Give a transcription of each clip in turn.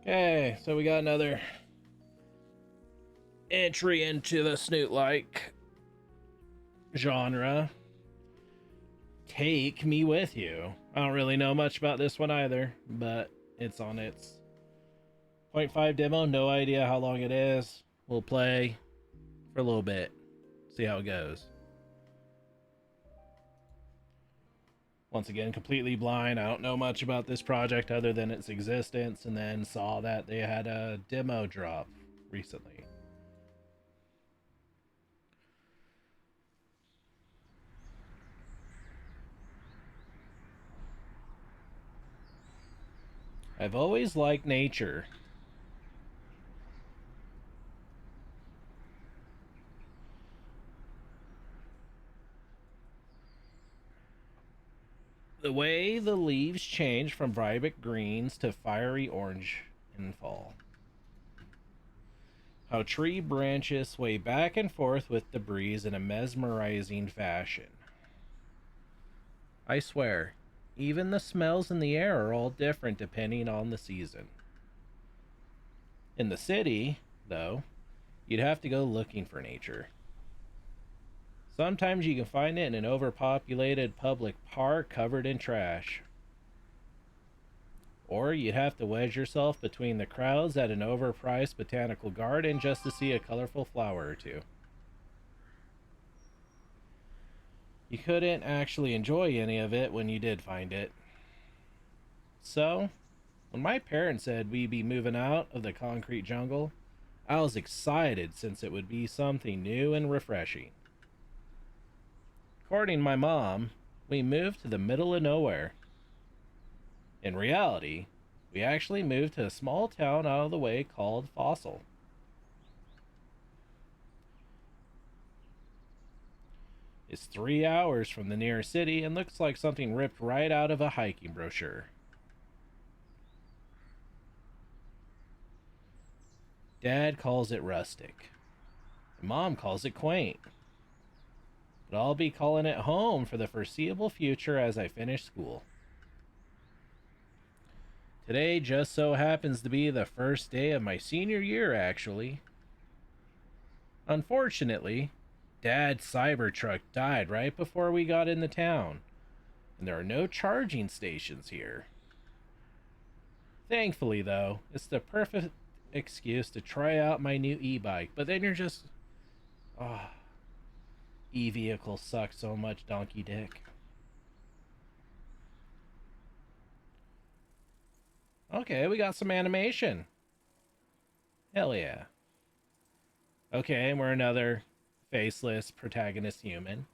Okay, so we got another entry into the snoot-like genre. Take Me With You. I don't really know much about this one either, but it's on its zero point 0.5 demo. No idea how long it is. We'll play for a little bit, see how it goes. Once again, completely blind. I don't know much about this project other than its existence, and then saw that they had a demo drop recently. I've always liked nature. The way the leaves change from vibrant greens to fiery orange in fall. How tree branches sway back and forth with the breeze in a mesmerizing fashion. I swear, even the smells in the air are all different depending on the season. In the city, though, you'd have to go looking for nature. Sometimes you can find it in an overpopulated public park covered in trash. Or you'd have to wedge yourself between the crowds at an overpriced botanical garden just to see a colorful flower or two. You couldn't actually enjoy any of it when you did find it. So, when my parents said we'd be moving out of the concrete jungle, I was excited since it would be something new and refreshing. According to my mom, we moved to the middle of nowhere. In reality, we actually moved to a small town out of the way called Fossil. It's 3 hours from the nearest city and looks like something ripped right out of a hiking brochure. Dad calls it rustic. And Mom calls it quaint. But I'll be calling it home for the foreseeable future as I finish school. Today just so happens to be the first day of my senior year, actually. Unfortunately, Dad's Cybertruck died right before we got into town, and there are no charging stations here. Thankfully, though, it's the perfect excuse to try out my new e-bike, but then you're just... Oh, e-vehicles suck so much, donkey dick. Okay, we got some animation. Hell yeah. Okay, and we're another faceless protagonist human.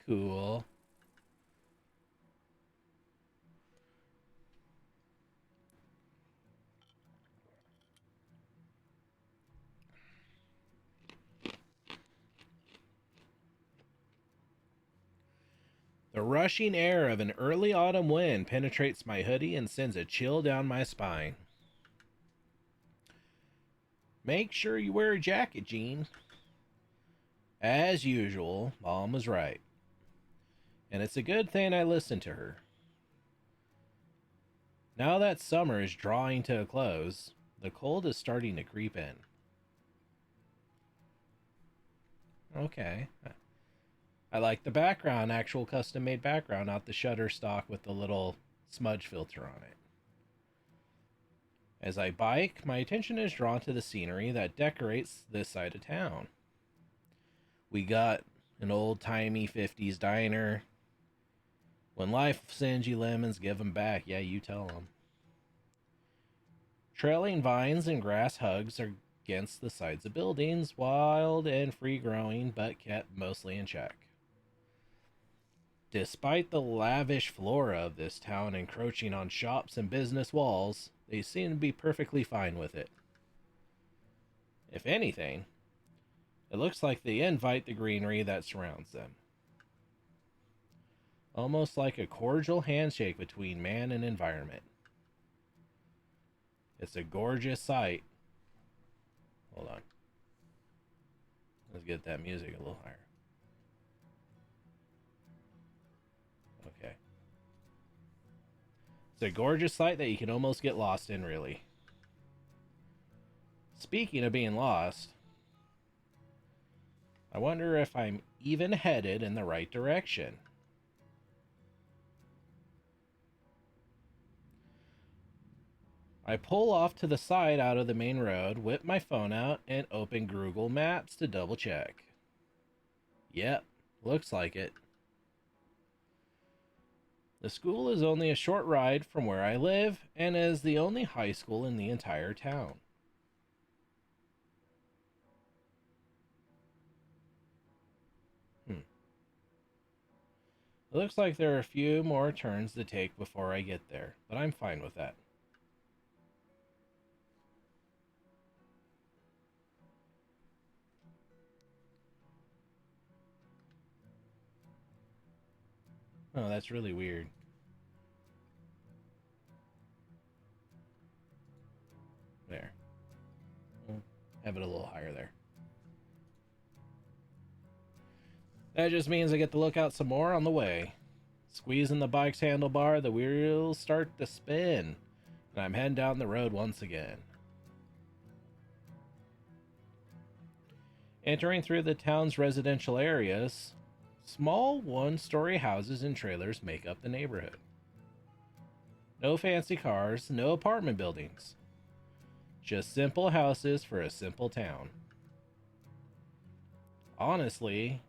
Cool. The rushing air of an early autumn wind penetrates my hoodie and sends a chill down my spine. Make sure you wear a jacket, Gene. As usual, Mom was right. And it's a good thing I listened to her. Now that summer is drawing to a close, the cold is starting to creep in. Okay. I like the background, actual custom made background, not the Shutterstock with the little smudge filter on it. As I bike, my attention is drawn to the scenery that decorates this side of town. We got an old-timey 50s diner. When life sends you lemons, give 'em back. Yeah, you tell 'em. Trailing vines and grass hugs are against the sides of buildings, wild and free-growing, but kept mostly in check. Despite the lavish flora of this town encroaching on shops and business walls, they seem to be perfectly fine with it. If anything, it looks like they invite the greenery that surrounds them. Almost like a cordial handshake between man and environment. It's a gorgeous sight. Hold on. Let's get that music a little higher. It's a gorgeous sight that you can almost get lost in, really. Speaking of being lost, I wonder if I'm even headed in the right direction. I pull off to the side out of the main road, whip my phone out, and open Google Maps to double check. Yep, looks like it. The school is only a short ride from where I live and is the only high school in the entire town. It looks like there are a few more turns to take before I get there, but I'm fine with that. Oh, that's really weird. There. Have it a little higher there. That just means I get to look out some more on the way. Squeezing the bike's handlebar, the wheels start to spin, and I'm heading down the road once again. Entering through the town's residential areas, small one-story houses and trailers make up the neighborhood. No fancy cars, no apartment buildings. Just simple houses for a simple town. Honestly,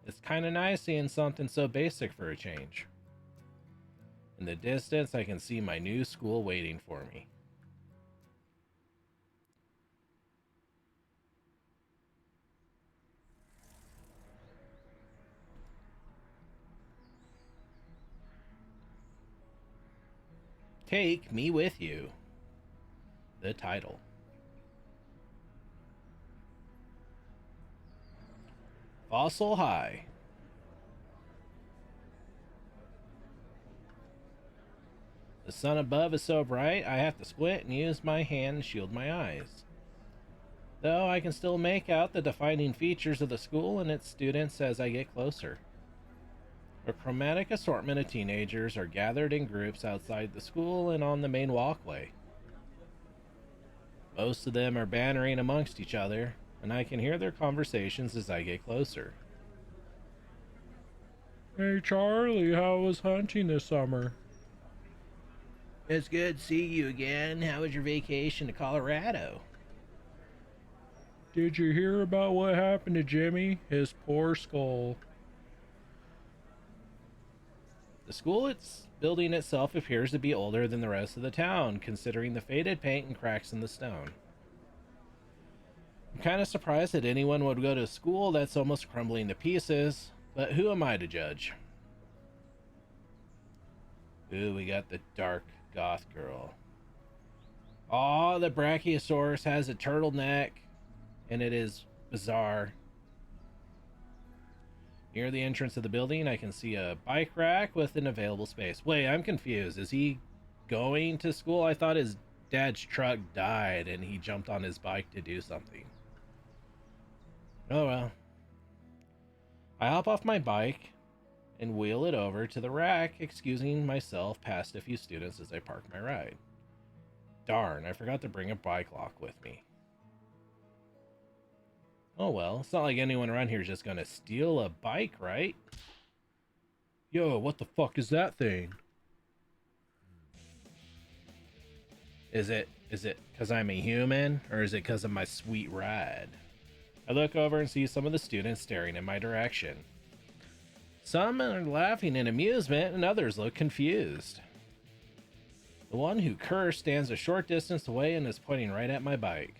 it's kind of nice seeing something so basic for a change. In the distance, I can see my new school waiting for me. Take me with you. The title. Fossil High. The sun above is so bright, I have to squint and use my hand to shield my eyes. Though I can still make out the defining features of the school and its students as I get closer. A chromatic assortment of teenagers are gathered in groups outside the school and on the main walkway. Most of them are bantering amongst each other, and I can hear their conversations as I get closer. Hey Charlie, how was hunting this summer? It's good to see you again. How was your vacation to Colorado? Did you hear about what happened to Jimmy? His poor skull. The school building itself appears to be older than the rest of the town, considering the faded paint and cracks in the stone. I'm kind of surprised that anyone would go to a school that's almost crumbling to pieces, but who am I to judge? Ooh, we got the dark goth girl. Aw, the Brachiosaurus has a turtleneck, and it is bizarre. Near the entrance of the building, I can see a bike rack with an available space. Wait, I'm confused. Is he going to school? I thought his dad's truck died and he jumped on his bike to do something. Oh well. I hop off my bike and wheel it over to the rack, excusing myself past a few students as I park my ride. Darn, I forgot to bring a bike lock with me. Oh well, it's not like anyone around here is just gonna steal a bike, right? Yo, what the fuck is that thing? Is it because I'm a human, or is it because of my sweet ride? I look over and see some of the students staring in my direction. Some are laughing in amusement, and others look confused. The one who cursed stands a short distance away and is pointing right at my bike.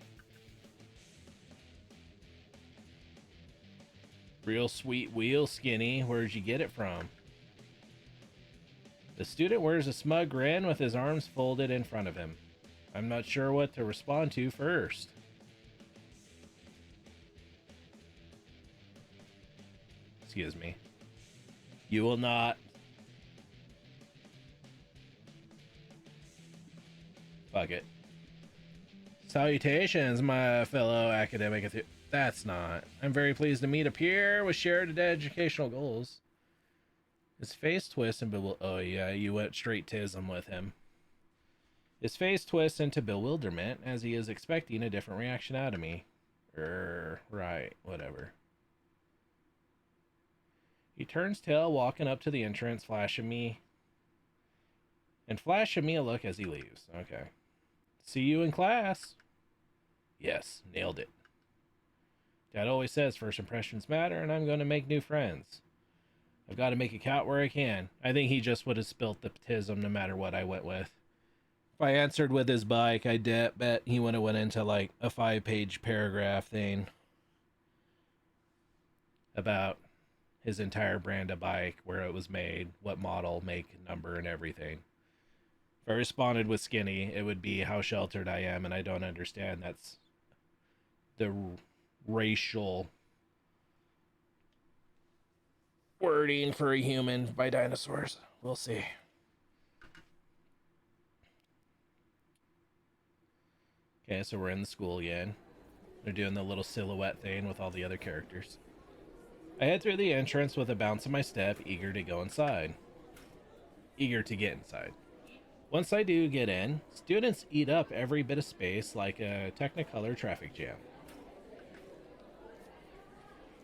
Real sweet wheel, Skinny. Where'd you get it from? The student wears a smug grin with his arms folded in front of him. I'm not sure what to respond to first. Excuse me. You will not. Fuck it. Salutations, my fellow academic. That's not. I'm very pleased to meet a peer with shared educational goals. His face twists and oh yeah, you went straight tism with him. His face twists into bewilderment as he is expecting a different reaction out of me. Right, whatever. He turns tail, walking up to the entrance, flashing me a look as he leaves. Okay. See you in class. Yes, nailed it. Dad always says first impressions matter, and I'm going to make new friends. I've got to make it count where I can. I think he just would have spilt the tism no matter what I went with. If I answered with his bike, I bet he would have went into like a 5-page paragraph thing about his entire brand of bike, where it was made, what model, make, number, and everything. If I responded with skinny, it would be how sheltered I am, and I don't understand. That's the racial wording for a human by dinosaurs. We'll see. Okay, so we're in the school again. They're doing the little silhouette thing with all the other characters. I head through the entrance with a bounce in my step, eager to go inside. Eager to get inside. Once I do get in, students eat up every bit of space like a Technicolor traffic jam.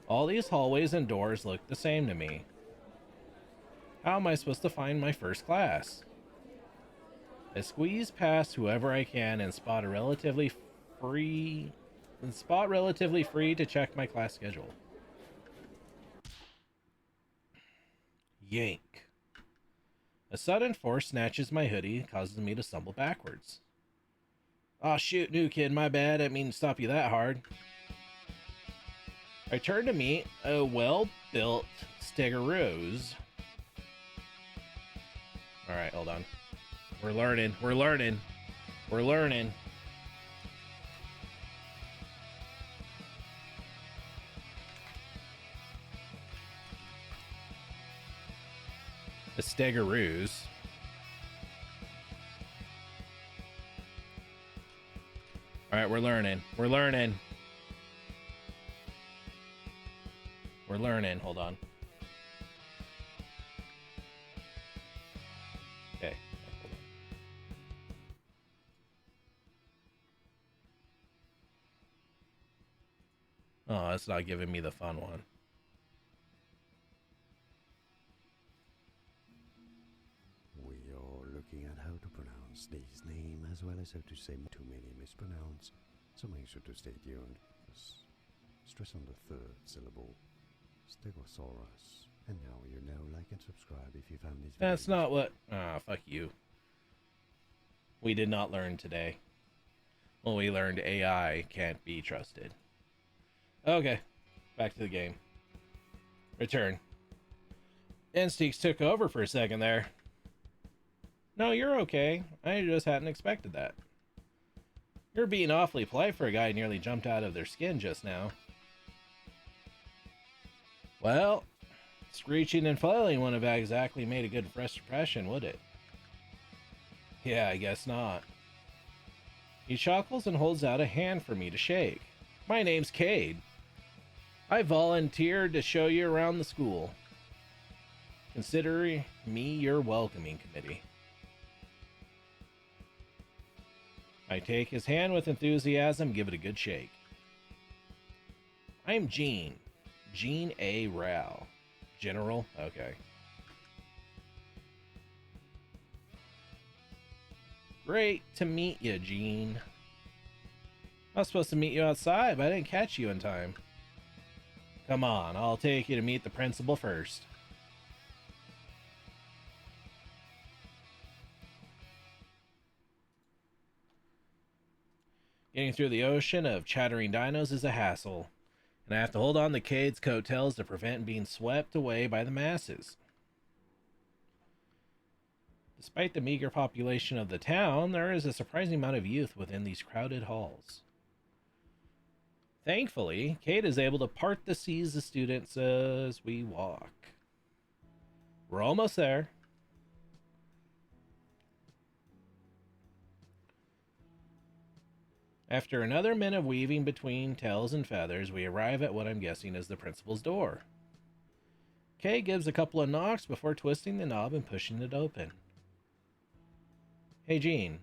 All these hallways and doors look the same to me. How am I supposed to find my first class? I squeeze past whoever I can and spot relatively free to check my class schedule. Yank. A sudden force snatches my hoodie, causes me to stumble backwards. Aw, shoot, new kid, my bad. I didn't mean to stop you that hard. I turn to meet a well-built stegosaurus. Alright, hold on. We're learning. The stegosaurus. Alright, we're learning. Hold on. Okay. Oh, it's not giving me the fun one. We are looking at how to pronounce this name as well as how to say too many mispronounce, so make sure to stay tuned. Stress on the third syllable. Stegosaurus. And now you know, like and subscribe if you found this video. That's not what... Ah, fuck you. We did not learn today. Well, we learned AI can't be trusted. Okay, back to the game. Return. Instincts took over for a second there. No, you're okay. I just hadn't expected that. You're being awfully polite for a guy who nearly jumped out of their skin just now. Well, screeching and flailing wouldn't have exactly made a good first impression, would it? Yeah, I guess not. He chuckles and holds out a hand for me to shake. My name's Cade. I volunteered to show you around the school. Consider me your welcoming committee. I take his hand with enthusiasm, give it a good shake. I'm Gene A. Rao. General? Okay. Great to meet you, Gene. I was supposed to meet you outside, but I didn't catch you in time. Come on, I'll take you to meet the principal first. Getting through the ocean of chattering dinos is a hassle, and I have to hold on to Cade's coattails to prevent being swept away by the masses. Despite the meager population of the town, there is a surprising amount of youth within these crowded halls. Thankfully, Cade is able to part the seas of students as we walk. We're almost there. After another minute of weaving between tails and feathers, we arrive at what I'm guessing is the principal's door. Cade gives a couple of knocks before twisting the knob and pushing it open. Hey, Gene.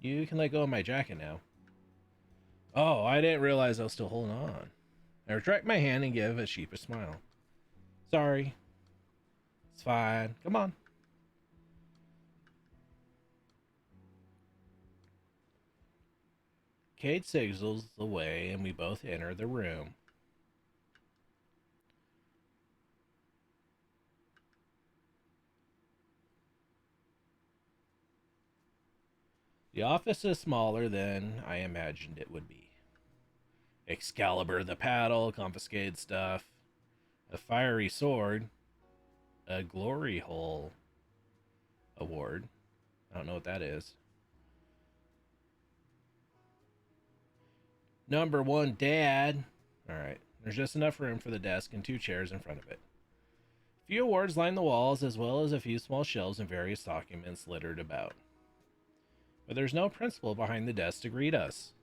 You can let go of my jacket now. Oh, I didn't realize I was still holding on. I retract my hand and give a sheepish smile. Sorry. It's fine. Come on. Kate signals the way and we both enter the room. The office is smaller than I imagined it would be. Excalibur the paddle, confiscated stuff, a fiery sword, a glory hole award. I don't know what that is. Number one, Dad. Alright, there's just enough room for the desk and 2 chairs in front of it. A few awards line the walls, as well as a few small shelves and various documents littered about. But there's no principal behind the desk to greet us.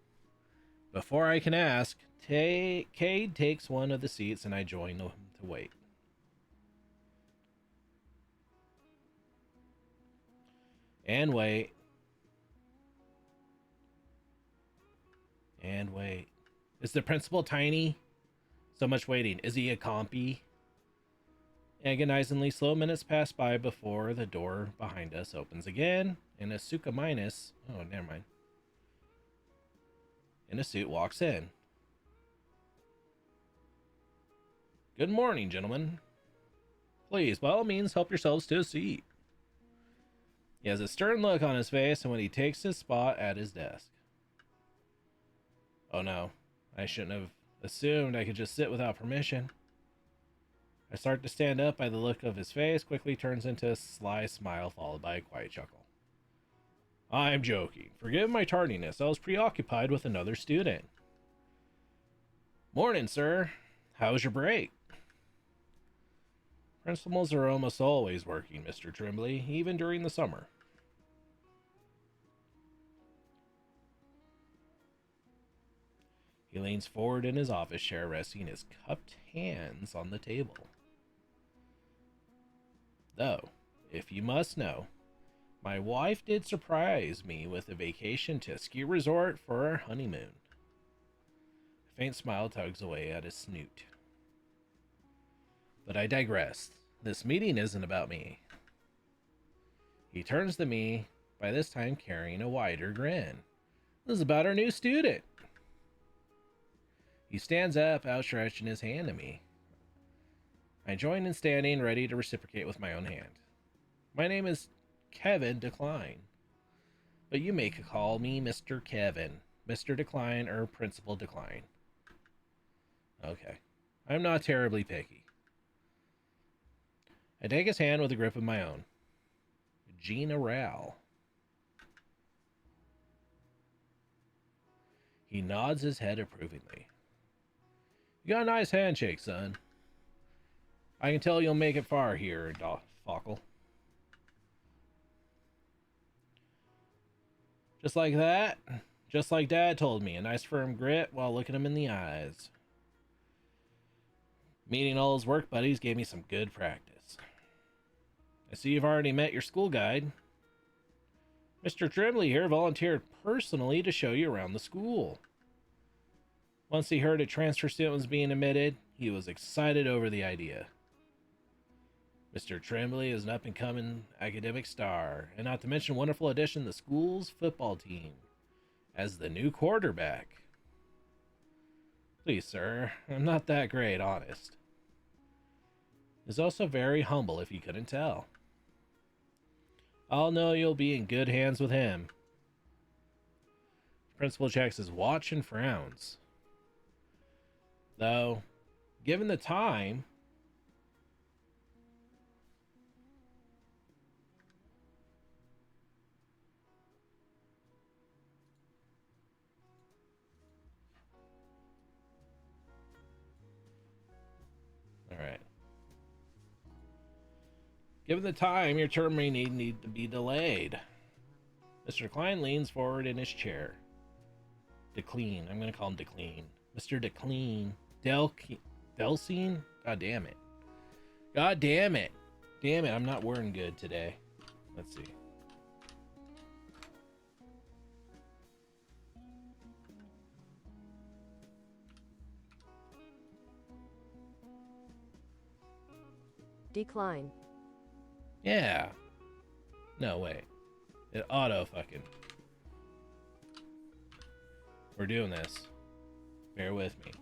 Before I can ask, Cade takes one of the seats and I join him to wait. And wait. And wait. Is the principal tiny? So much waiting. Is he a compy? Agonizingly slow minutes pass by before the door behind us opens again, and a Suka minus. Oh, never mind. In a suit walks in. Good morning, gentlemen. Please, by all means, help yourselves to a seat. He has a stern look on his face, and when he takes his spot at his desk. Oh no, I shouldn't have assumed I could just sit without permission. I start to stand up by the look of his face, quickly turns into a sly smile followed by a quiet chuckle. I'm joking. Forgive my tardiness. I was preoccupied with another student. Morning, sir. How was your break? Principals are almost always working, Mr. Trimley, even during the summer. He leans forward in his office chair, resting his cupped hands on the table. Though, if you must know, my wife did surprise me with a vacation to a ski resort for our honeymoon. A faint smile tugs away at his snoot. But I digress. This meeting isn't about me. He turns to me, by this time carrying a wider grin. This is about our new student. He stands up, outstretching his hand to me. I join in standing, ready to reciprocate with my own hand. My name is Kevin Decline, but you may call me Mr. Kevin, Mr. Decline, or Principal Decline. Okay, I'm not terribly picky. I take his hand with a grip of my own. Gina Rao. He nods his head approvingly. You got a nice handshake, son. I can tell you'll make it far here, Fockle. Just like that. Just like Dad told me. A nice firm grit while looking him in the eyes. Meeting all his work buddies gave me some good practice. I see you've already met your school guide. Mr. Trimley here volunteered personally to show you around the school. Once he heard a transfer student was being admitted, he was excited over the idea. Mr. Trimley is an up-and-coming academic star, and not to mention a wonderful addition to the school's football team as the new quarterback. Please, sir, I'm not that great, honest. He's also very humble if you couldn't tell. I'll know you'll be in good hands with him. The principal checks his watch and frowns. Though, given the time... Alright. Given the time, your term may need to be delayed. Mr. Klein leans forward in his chair. DeClean. I'm going to call him DeClean. Mr. DeClean. Delcine? God damn it. God damn it. Damn it, I'm not wearing good today. Let's see. Decline. Yeah. No, wait. It auto fucking. We're doing this. Bear with me.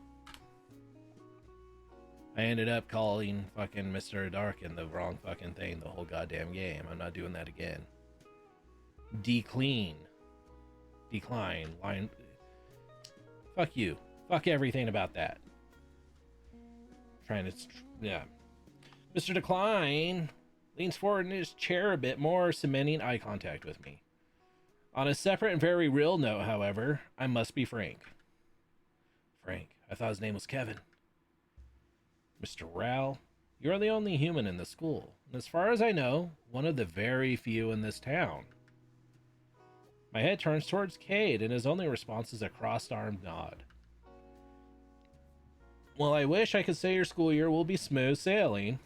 I ended up calling fucking Mr. Darkin the wrong fucking thing the whole goddamn game. I'm not doing that again. Decline. Decline. Line. Fuck you. Fuck everything about that. Trying to. Yeah. Mr. Decline leans forward in his chair a bit more, cementing eye contact with me. On a separate and very real note, however, I must be frank. Frank. I thought his name was Kevin. Mr. Rao, you're the only human in the school, and as far as I know, one of the very few in this town. My head turns towards Cade, and his only response is a crossed-armed nod. While I wish I could say your school year will be smooth sailing,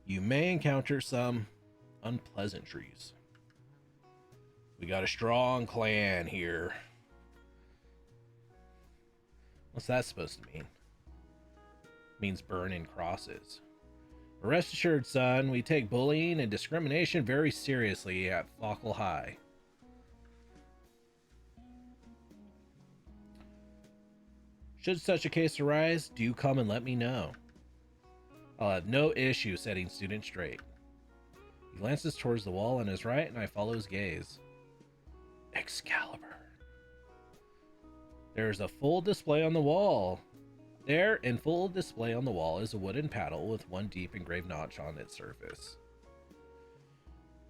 you may encounter some unpleasantries. We got a strong clan here. What's that supposed to mean? Means burning crosses. But rest assured, son, we take bullying and discrimination very seriously at Fockle High. Should such a case arise, do come and let me know. I'll have no issue setting students straight. He glances towards the wall on his right, and I follow his gaze. Excalibur. There's a full display on the wall. There, in full display on the wall, is a wooden paddle with one deep engraved notch on its surface.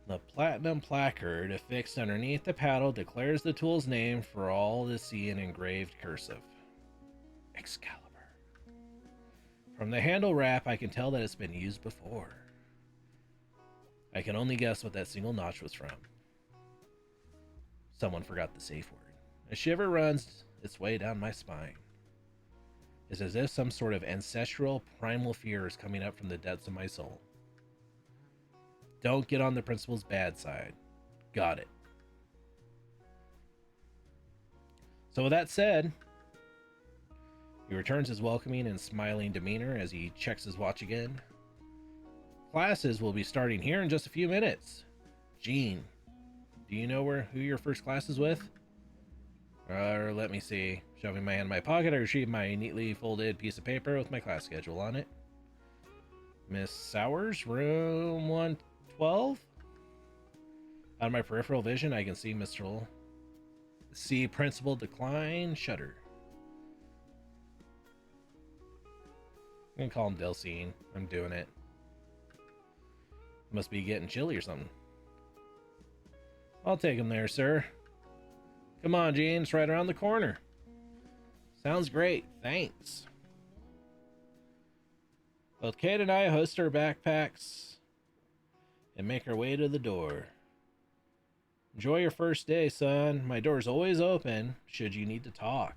The platinum placard affixed underneath the paddle declares the tool's name for all to see in engraved cursive. Excalibur. From the handle wrap, I can tell that it's been used before. I can only guess what that single notch was from. Someone forgot the safe word. A shiver runs its way down my spine. It's as if some sort of ancestral, primal fear is coming up from the depths of my soul. Don't get on the principal's bad side. Got it. So with that said, he returns his welcoming and smiling demeanor as he checks his watch again. Classes will be starting here in just a few minutes. Gene, do you know who your first class is with? Let me see. Shoving my hand in my pocket, I retrieve my neatly folded piece of paper with my class schedule on it. Miss Sowers, room 112? Out of my peripheral vision, I can see Principal Decline shudder. I'm gonna call him Delcine. I'm doing it. Must be getting chilly or something. I'll take him there, sir. Come on, Gene. It's right around the corner. Sounds great. Thanks. Both Kate and I hoist our backpacks and make our way to the door. Enjoy your first day, son. My door's always open should you need to talk.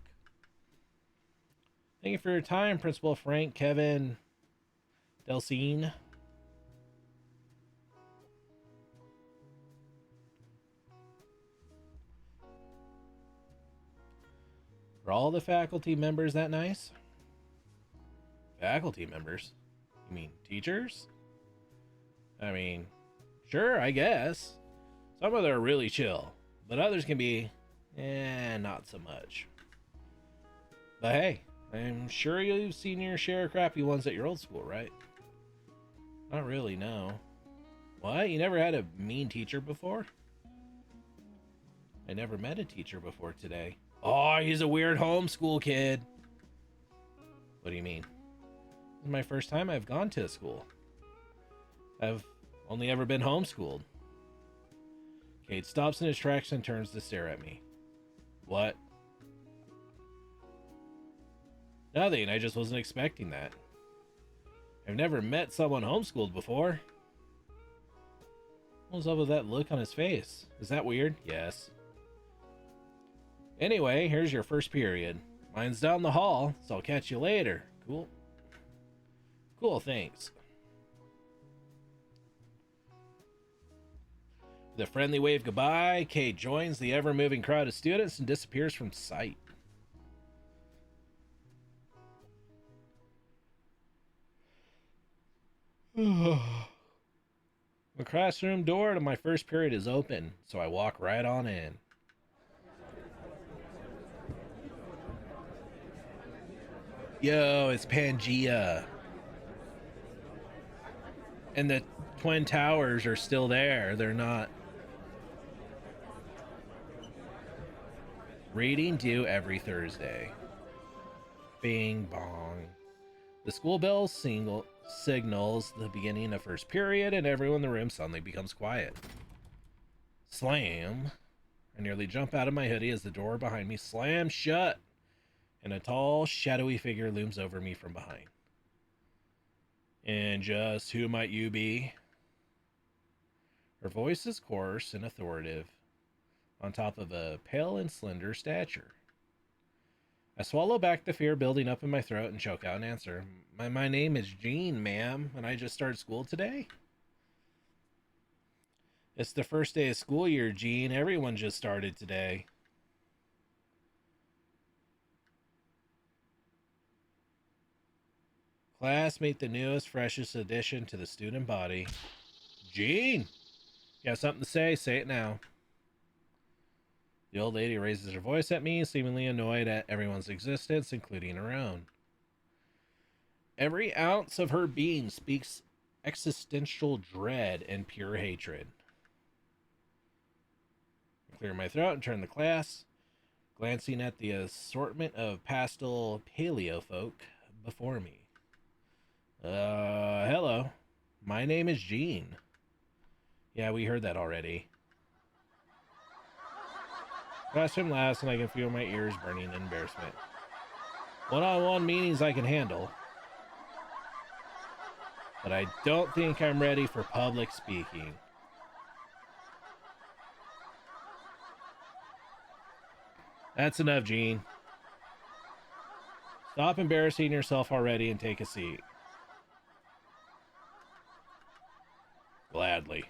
Thank you for your time, Principal Frank, Kevin, Delcine. Are all the faculty members that nice? Faculty members? You mean teachers? I mean, sure, I guess. Some of them are really chill, but others can be, not so much. But hey, I'm sure you've seen your share of crappy ones at your old school, right? Not really, no. What? You never had a mean teacher before? I never met a teacher before today. Oh, he's a weird homeschool kid. What do you mean? This is my first time I've gone to a school. I've only ever been homeschooled. Kate stops in his tracks and turns to stare at me. What? Nothing, I just wasn't expecting that. I've never met someone homeschooled before. What's up with that look on his face? Is that weird? Yes. Anyway, here's your first period. Mine's down the hall, so I'll catch you later. Cool. Cool, thanks. With a friendly wave goodbye, Kate joins the ever-moving crowd of students and disappears from sight. The classroom door to my first period is open, so I walk right on in. Yo, it's Pangea. And the Twin Towers are still there. They're not. Reading due every Thursday. Bing bong. The school bell signals the beginning of first period, and everyone in the room suddenly becomes quiet. Slam. I nearly jump out of my hoodie as the door behind me slams shut, and a tall, shadowy figure looms over me from behind. And just who might you be? Her voice is coarse and authoritative, on top of a pale and slender stature. I swallow back the fear building up in my throat and choke out an answer. My name is Jean, ma'am, and I just started school today. It's the first day of school year, Jean. Everyone just started today. Class, meet the newest, freshest addition to the student body. Jean! You have something to say? Say it now. The old lady raises her voice at me, seemingly annoyed at everyone's existence, including her own. Every ounce of her being speaks existential dread and pure hatred. I clear my throat and turn to class, glancing at the assortment of pastel paleo folk before me. Hello. My name is Jean. Yeah, we heard that already. Classroom laughs and I can feel my ears burning in embarrassment. One-on-one meetings I can handle, but I don't think I'm ready for public speaking. That's enough, Jean. Stop embarrassing yourself already and take a seat. Gladly.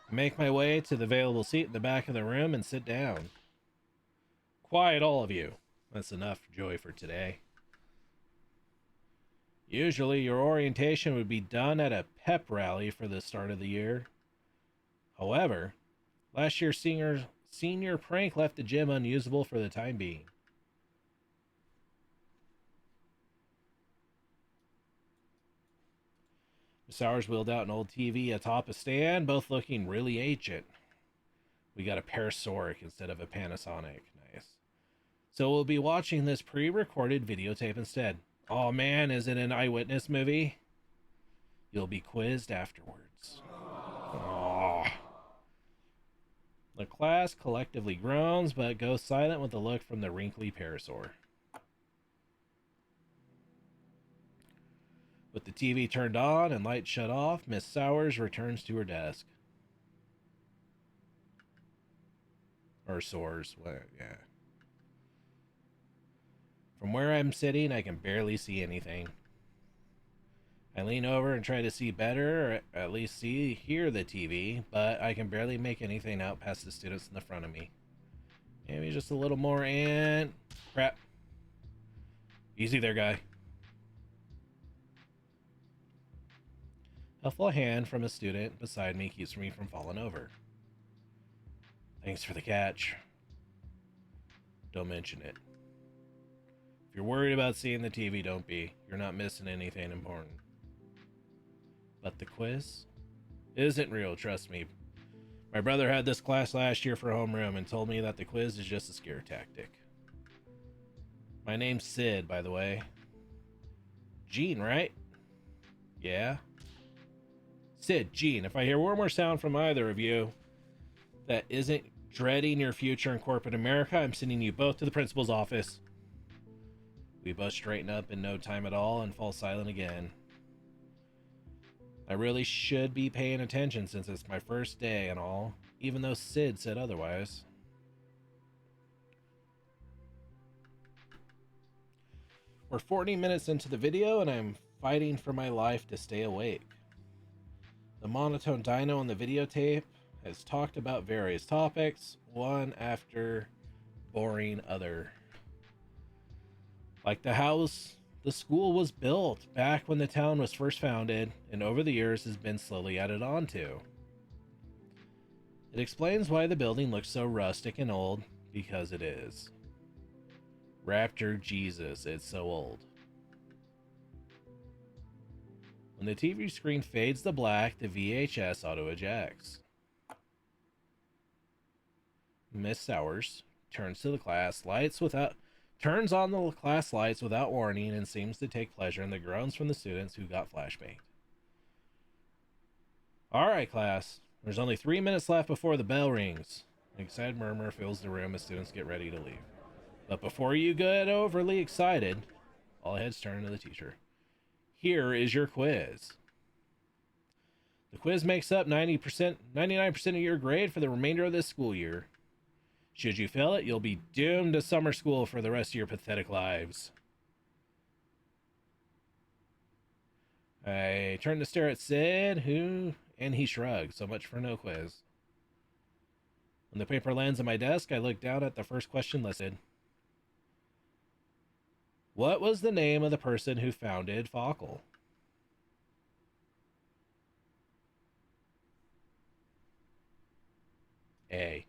I make my way to the available seat in the back of the room and sit down. Quiet, all of you. That's enough joy for today. Usually your orientation would be done at a pep rally for the start of the year. However, last year's senior prank left the gym unusable for the time being. Miss Sowers wheeled out an old TV atop a stand, both looking really ancient. We got a Parasoric instead of a Panasonic. Nice. So we'll be watching this pre-recorded videotape instead. Oh man, is it an eyewitness movie? You'll be quizzed afterwards. Oh. The class collectively groans, but goes silent with a look from the wrinkly Parasaur. With the TV turned on and lights shut off, Miss Sowers returns to her desk. Or soars, yeah. From where I'm sitting, I can barely see anything. I lean over and try to see better, or at least hear the TV, but I can barely make anything out past the students in the front of me. Maybe just a little more and... Crap. Easy there, guy. A full hand from a student beside me keeps me from falling over. Thanks for the catch. Don't mention it. If you're worried about seeing the TV, don't be. You're not missing anything important. But the quiz isn't real, trust me. My brother had this class last year for homeroom and told me that the quiz is just a scare tactic. My name's Sid, by the way. Gene, right? Yeah? Sid, Gene, if I hear one more sound from either of you that isn't dreading your future in corporate America, I'm sending you both to the principal's office. We both straighten up in no time at all and fall silent again. I really should be paying attention since it's my first day and all, even though Sid said otherwise. We're 40 minutes into the video and I'm fighting for my life to stay awake. The monotone dino on the videotape has talked about various topics, one after boring other. Like the house The school was built back when the town was first founded, and over the years has been slowly added on to. It explains why the building looks so rustic and old, because it is. Raptor Jesus, it's so old. When the TV screen fades to black, the VHS auto ejects. Miss Sowers turns to the class lights without turns on the class lights without warning and seems to take pleasure in the groans from the students who got flashbanged. All right, class. There's only 3 minutes left before the bell rings. An excited murmur fills the room as students get ready to leave. But before you get overly excited, all heads turn to the teacher. Here is your quiz. The quiz makes up 99% of your grade for the remainder of this school year. Should you fail it, you'll be doomed to summer school for the rest of your pathetic lives. I turn to stare at Sid, and he shrugged. So much for no quiz. When the paper lands on my desk, I look down at the first question listed. What was the name of the person who founded Fockle? A.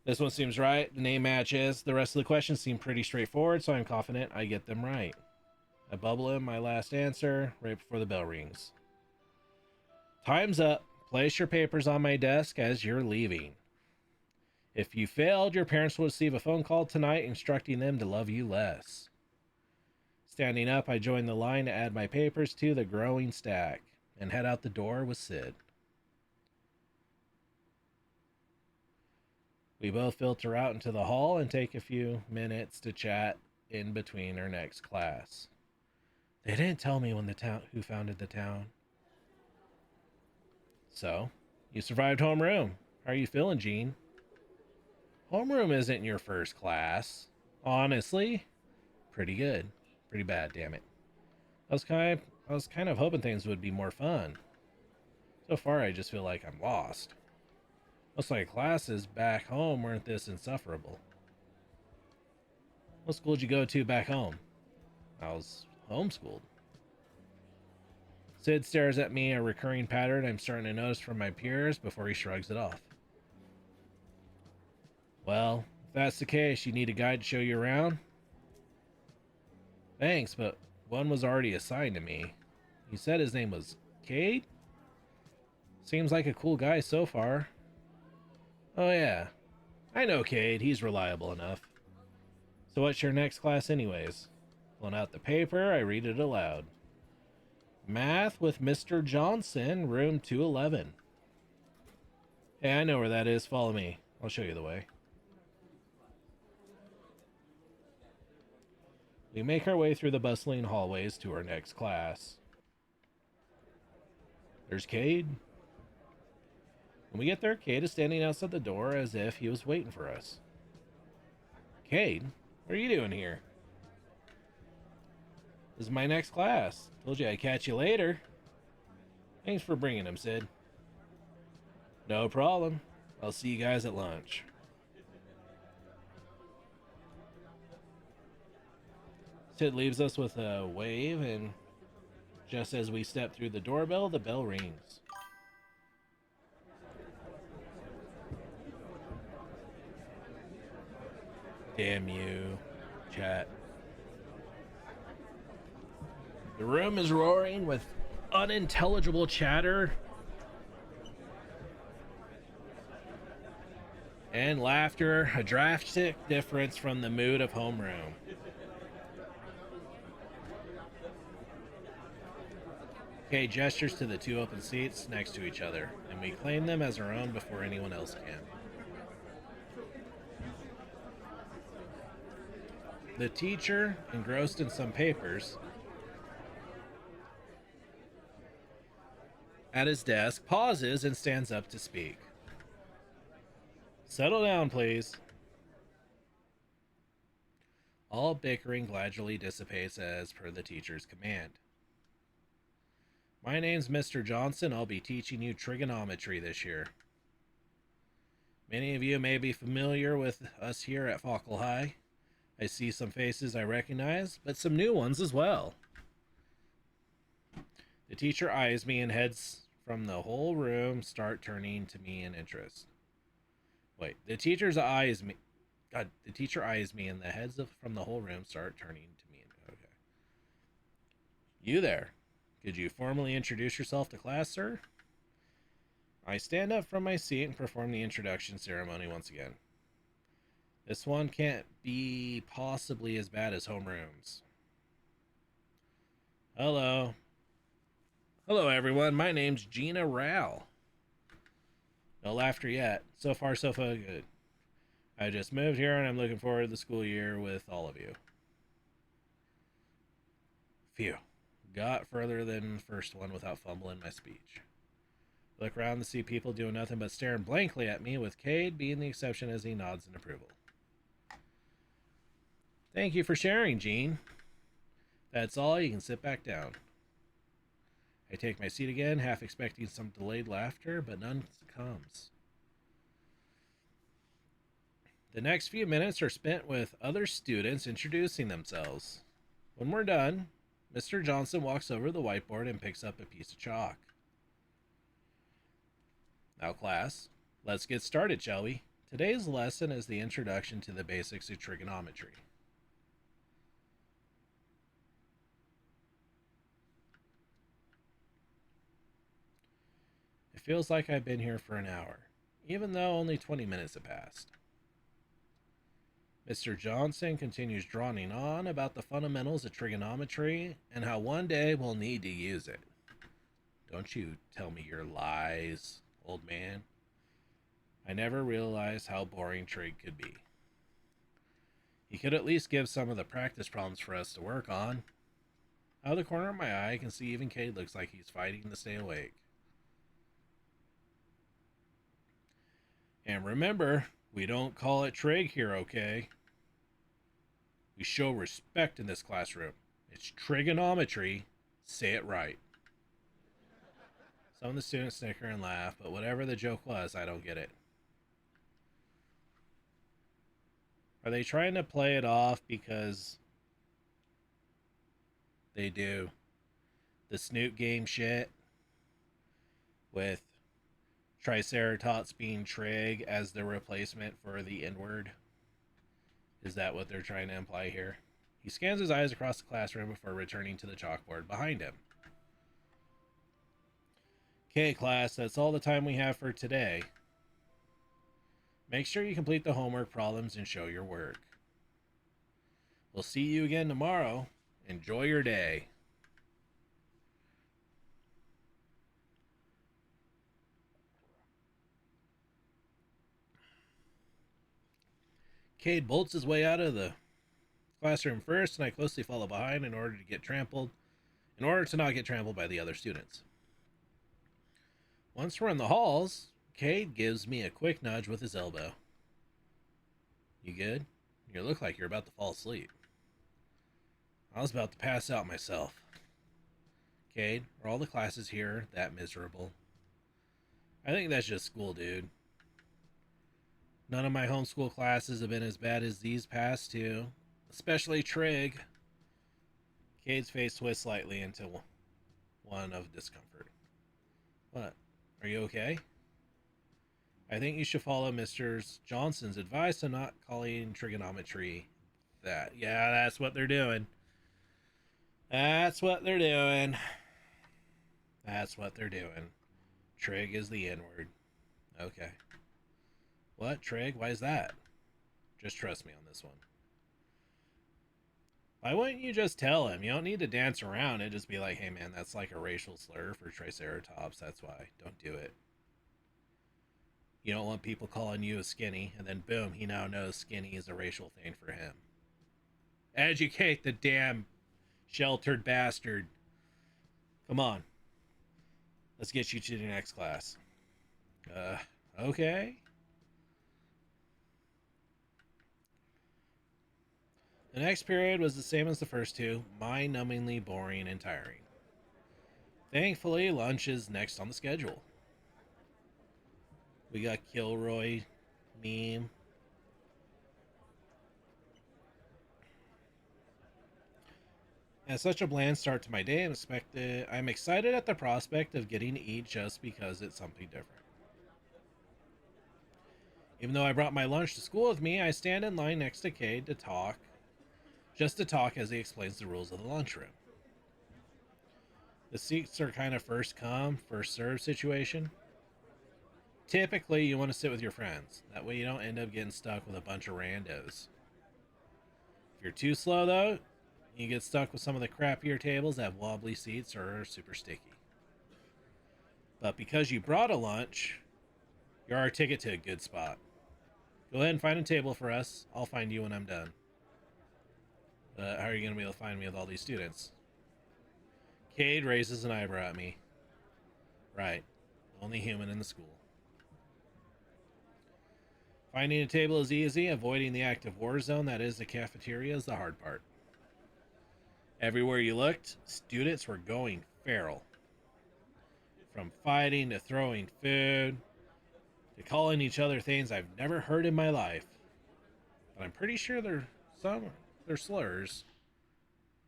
This one seems right. The name matches. The rest of the questions seem pretty straightforward, so I'm confident I get them right. I bubble in my last answer right before the bell rings. Time's up. Place your papers on my desk as you're leaving. If you failed, your parents will receive a phone call tonight instructing them to love you less. Standing up, I join the line to add my papers to the growing stack and head out the door with Sid. We both filter out into the hall and take a few minutes to chat in between our next class. They didn't tell me who founded the town. So, you survived homeroom. How are you feeling, Gene? Homeroom isn't your first class. Honestly, pretty good. Pretty bad, damn it. I was kind of hoping things would be more fun. So far, I just feel like I'm lost. Most of my classes back home weren't this insufferable. What school did you go to back home? I was homeschooled. Sid stares at me, a recurring pattern I'm starting to notice from my peers before he shrugs it off. Well, if that's the case, you need a guide to show you around? Thanks, but one was already assigned to me. You said his name was Cade? Seems like a cool guy so far. Oh yeah, I know Cade, he's reliable enough. So what's your next class anyways? Pulling out the paper, I read it aloud. Math with Mr. Johnson, room 211. Hey, I know where that is, follow me. I'll show you the way. We make our way through the bustling hallways to our next class. There's Cade. When we get there, Cade is standing outside the door as if he was waiting for us. Cade, what are you doing here? This is my next class. Told you I'd catch you later. Thanks for bringing him, Sid. No problem. I'll see you guys at lunch. Sid leaves us with a wave, and just as we step through the doorbell, the bell rings. Damn you, chat. The room is roaring with unintelligible chatter and laughter, a drastic difference from the mood of homeroom. Kay gestures to the two open seats next to each other, and we claim them as our own before anyone else can. The teacher, engrossed in some papers at his desk, pauses and stands up to speak. Settle down, please. All bickering gradually dissipates as per the teacher's command. My name's Mr. Johnson. I'll be teaching you trigonometry this year. Many of you may be familiar with us here at Falkle High. I see some faces I recognize, but some new ones as well. The teacher eyes me and heads from the whole room start turning to me in interest. Wait, the teacher's eyes me. God, the teacher eyes me and the from the whole room start turning to me. Okay. You there. Could you formally introduce yourself to class, sir? I stand up from my seat and perform the introduction ceremony once again. This one can't be possibly as bad as homerooms. Hello. Hello, everyone. My name's Gina Rao. No laughter yet. So far, so good. I just moved here and I'm looking forward to the school year with all of you. Phew. Got further than the first one without fumbling my speech. Look around to see people doing nothing but staring blankly at me, with Cade being the exception as he nods in approval. Thank you for sharing, Jean. That's all. You can sit back down. I take my seat again, half expecting some delayed laughter, but none comes. The next few minutes are spent with other students introducing themselves. When we're done, Mr. Johnson walks over to the whiteboard and picks up a piece of chalk. Now, class, let's get started, shall we? Today's lesson is the introduction to the basics of trigonometry. It feels like I've been here for an hour, even though only 20 minutes have passed. Mr. Johnson continues droning on about the fundamentals of trigonometry and how one day we'll need to use it. Don't you tell me your lies, old man. I never realized how boring trig could be. He could at least give some of the practice problems for us to work on. Out of the corner of my eye, I can see even Cade looks like he's fighting to stay awake. And remember, we don't call it trig here, okay? We show respect in this classroom. It's trigonometry. Say it right. Some of the students snicker and laugh, but whatever the joke was, I don't get it. Are they trying to play it off because they do the Snoot game shit with Triceratops being trig as the replacement for the N-word? Is that what they're trying to imply here? He scans his eyes across the classroom before returning to the chalkboard behind him. Okay, class, that's all the time we have for today. Make sure you complete the homework problems and show your work. We'll see you again tomorrow. Enjoy your day. Cade bolts his way out of the classroom first, and I closely follow behind in order to not get trampled by the other students. Once we're in the halls, Cade gives me a quick nudge with his elbow. You good? You look like you're about to fall asleep. I was about to pass out myself. Cade, are all the classes here that miserable? I think that's just school, dude. None of my homeschool classes have been as bad as these past two, especially trig. Cade's face twists slightly into one of discomfort. What? Are you okay? I think you should follow Mr. Johnson's advice on not calling trigonometry that. Yeah, that's what they're doing. That's what they're doing. That's what they're doing. Trig is the N-word. Okay. What? Trig? Why is that? Just trust me on this one. Why wouldn't you just tell him? You don't need to dance around it. Just be like, hey man, that's like a racial slur for Triceratops. That's why. Don't do it. You don't want people calling you a skinny, and then boom, he now knows skinny is a racial thing for him. Educate the damn sheltered bastard. Come on. Let's get you to the next class. Okay. The next period was the same as the first two, mind-numbingly boring and tiring. Thankfully, lunch is next on the schedule. We got Kilroy Meme. As such a bland start to my day, I'm excited at the prospect of getting to eat just because it's something different. Even though I brought my lunch to school with me, I stand in line next to Cade just to talk as he explains the rules of the lunchroom. The seats are kind of first come, first serve situation. Typically, you want to sit with your friends. That way, you don't end up getting stuck with a bunch of randos. If you're too slow, though, you get stuck with some of the crappier tables that have wobbly seats or are super sticky. But because you brought a lunch, you're our ticket to a good spot. Go ahead and find a table for us. I'll find you when I'm done. How are you going to be able to find me with all these students? Cade raises an eyebrow at me. Right. Only human in the school. Finding a table is easy. Avoiding the active war zone that is the cafeteria is the hard part. Everywhere you looked, students were going feral. From fighting to throwing food to calling each other things I've never heard in my life. But I'm pretty sure they're slurs.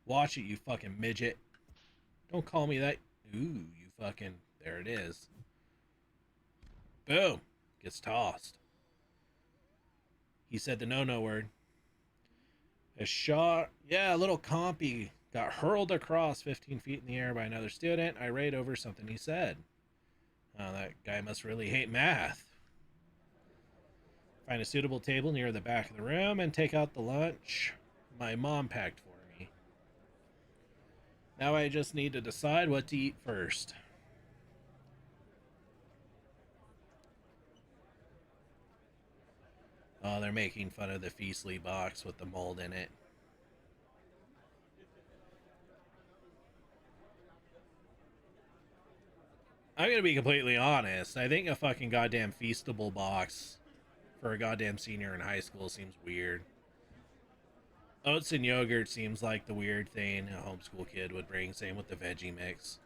Watch it, you fucking midget. Don't call me that. Ooh, you fucking. There it is. Boom. Gets tossed. He said the no word. A little compy got hurled across 15 feet in the air by another student, irate over something he said. Oh, that guy must really hate math. Find a suitable table near the back of the room and take out the lunch my mom packed for me. Now I just need to decide what to eat first. Oh, they're making fun of the Feastly box with the mold in it. I'm gonna be completely honest. I think a fucking goddamn Feastable box for a goddamn senior in high school seems weird. Oats and yogurt seems like the weird thing a homeschool kid would bring. Same with the veggie mix.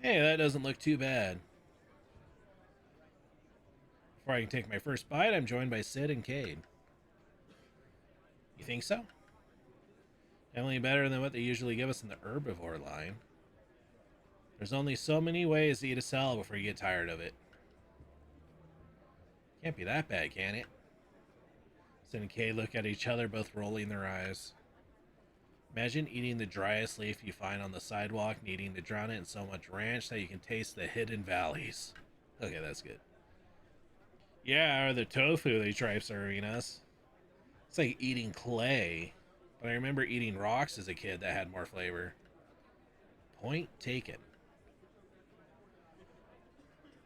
Hey, that doesn't look too bad. Before I can take my first bite, I'm joined by Sid and Cade. You think so? Definitely better than what they usually give us in the herbivore line. There's only so many ways to eat a salad before you get tired of it. Can't be that bad, can it? Sid and Cade look at each other, both rolling their eyes. Imagine eating the driest leaf you find on the sidewalk, needing to drown it in so much ranch that you can taste the hidden valleys. Okay, that's good. Yeah, or the tofu they try serving us. It's like eating clay. But I remember eating rocks as a kid that had more flavor. Point taken.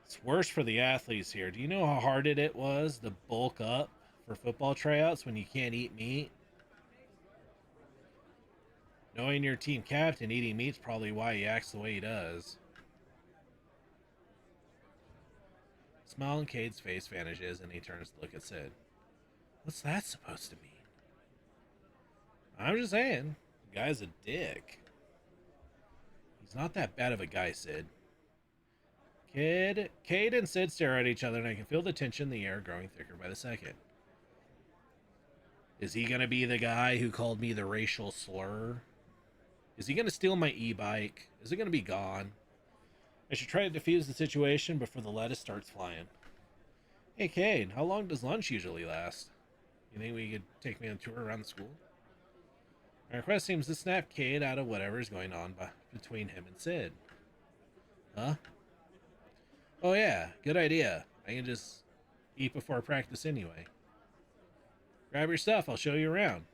It's worse for the athletes here. Do you know how hard it was to bulk up for football tryouts when you can't eat meat? Knowing your team captain eating meat's probably why he acts the way he does. Smile on Cade's face vanishes and he turns to look at Sid. What's that supposed to mean? I'm just saying, the guy's a dick. He's not that bad of a guy, Sid. Cade and Sid stare at each other, and I can feel the tension in the air growing thicker by the second. Is he gonna be the guy who called me the racial slur? Is he gonna steal my e-bike? Is it gonna be gone? I should try to defuse the situation before the lettuce starts flying. Hey, Cade, how long does lunch usually last? You think we could take me on a tour around the school? My request seems to snap Cade out of whatever's going on between him and Sid. Huh? Oh yeah, good idea. I can just eat before practice anyway. Grab your stuff, I'll show you around.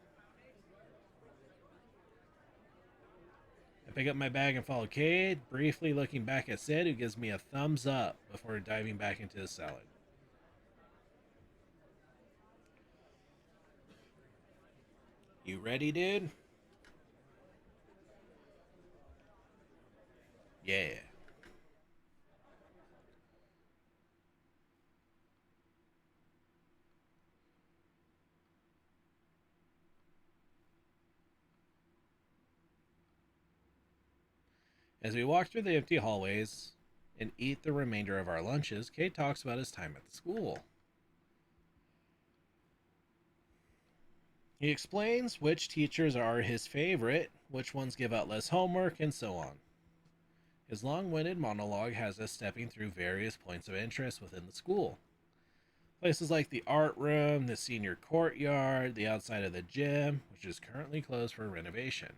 I pick up my bag and follow Cade, briefly looking back at Sid, who gives me a thumbs up before diving back into the salad. You ready, dude? Yeah. As we walk through the empty hallways, and eat the remainder of our lunches, Cade talks about his time at the school. He explains which teachers are his favorite, which ones give out less homework, and so on. His long winded monologue has us stepping through various points of interest within the school. Places like the art room, the senior courtyard, the outside of the gym, which is currently closed for renovation.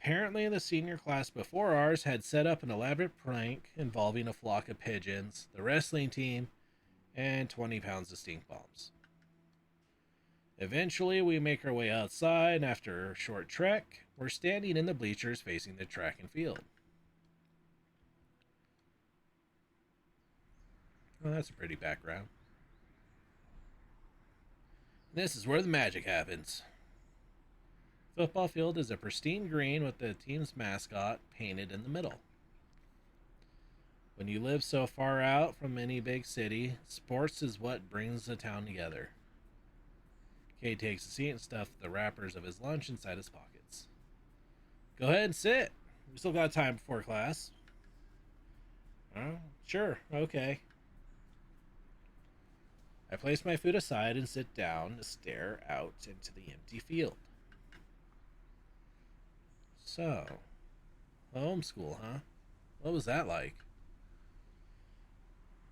Apparently, the senior class before ours had set up an elaborate prank involving a flock of pigeons, the wrestling team, and 20 pounds of stink bombs. Eventually, we make our way outside, and after a short trek, we're standing in the bleachers facing the track and field. Well, that's a pretty background. This is where the magic happens. Football field is a pristine green with the team's mascot painted in the middle. When you live so far out from any big city, sports is what brings the town together. Kay takes a seat and stuffs the wrappers of his lunch inside his pockets. Go ahead and sit. We still got time before class. Oh, sure, okay. I place my food aside and sit down to stare out into the empty field. So, homeschool, huh? What was that like?